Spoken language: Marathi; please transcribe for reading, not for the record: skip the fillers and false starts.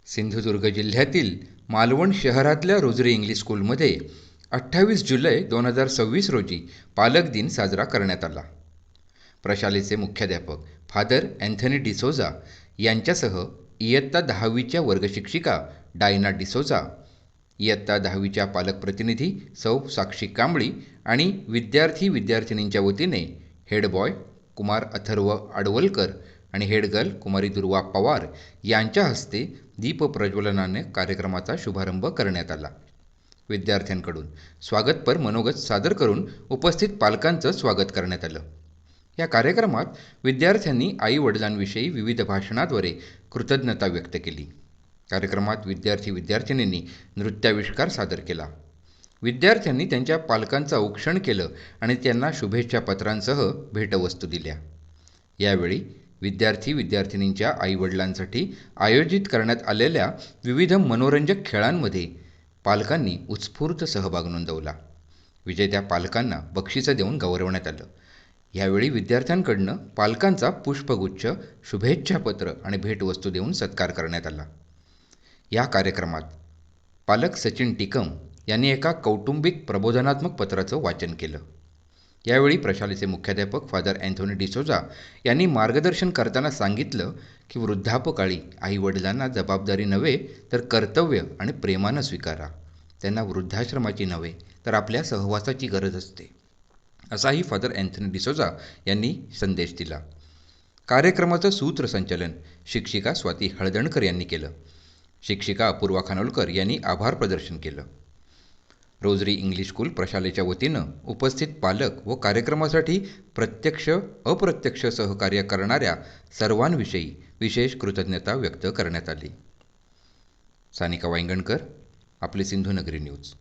सिंधुदुर्ग जिल्ह्यातील मालवण शहरातल्या रोजरी इंग्लिश स्कूलमध्ये 28 जुलै 2026 रोजी पालक दिन साजरा करण्यात आला. प्रशालेचे मुख्याध्यापक फादर अँथनी डिसोजा यांच्यासह इयत्ता 10वीच्या वर्गशिक्षिका डायना डिसोजा, इयत्ता 10वीच्या पालक प्रतिनिधी सौ साक्षी कांबळी आणि विद्यार्थी-विद्यार्थिनींच्या वतीने हेड बॉय कुमार अथर्व आडवलकर आणि हेड गर्ल कुमारी दुर्वा पवार यांच्या हस्ते दीप प्रज्वलनाने कार्यक्रमाचा शुभारंभ करण्यात आला. विद्यार्थ्यांकडून स्वागतपर मनोगत सादर करून उपस्थित पालकांचं स्वागत करण्यात आलं. या कार्यक्रमात विद्यार्थ्यांनी आई-वडिलांविषयी विविध भाषणाद्वारे कृतज्ञता व्यक्त केली. कार्यक्रमात विद्यार्थी-विद्यार्थिनींनी नृत्याविष्कार सादर केला. विद्यार्थ्यांनी त्यांच्या पालकांचं औक्षण केलं आणि त्यांना शुभेच्छा पत्रांसह भेटवस्तू दिल्या. यावेळी विद्यार्थी-विद्यार्थिनींच्या आई-वडिलांसाठी आयोजित करण्यात आलेल्या विविध मनोरंजक खेळांमध्ये पालकांनी उत्स्फूर्त सहभाग नोंदवला. विजेत्या पालकांना बक्षिसं देऊन गौरवण्यात आलं. यावेळी विद्यार्थ्यांकडून पालकांचा पुष्पगुच्छ, शुभेच्छापत्र आणि भेटवस्तू देऊन सत्कार करण्यात आला. या कार्यक्रमात पालक सचिन टिकम यांनी एका कौटुंबिक प्रबोधनात्मक पत्राचं वाचन केलं. यावेळी प्रशालेचे मुख्याध्यापक फादर अँथनी डिसोजा यांनी मार्गदर्शन करताना सांगितलं की वृद्धापकाळी आई-वडिलांना जबाबदारी नव्हे तर कर्तव्य आणि प्रेमानं स्वीकारा. त्यांना वृद्धाश्रमाची नव्हे तर आपल्या सहवासाची गरज असते, असाही फादर अँथनी डिसोजा यांनी संदेश दिला. कार्यक्रमाचं सूत्रसंचालन शिक्षिका स्वाती हळदणकर यांनी केलं. शिक्षिका अपूर्वा खानोलकर यांनी आभार प्रदर्शन केलं. रोजरी इंग्लिश स्कूल प्रशालेच्या वतीनं उपस्थित पालक व कार्यक्रमासाठी प्रत्यक्ष अप्रत्यक्ष सहकार्य करणाऱ्या सर्वांविषयी विशेष कृतज्ञता व्यक्त करण्यात आली. सानिका वांगणकर, आपले सिंधुनगरी न्यूज.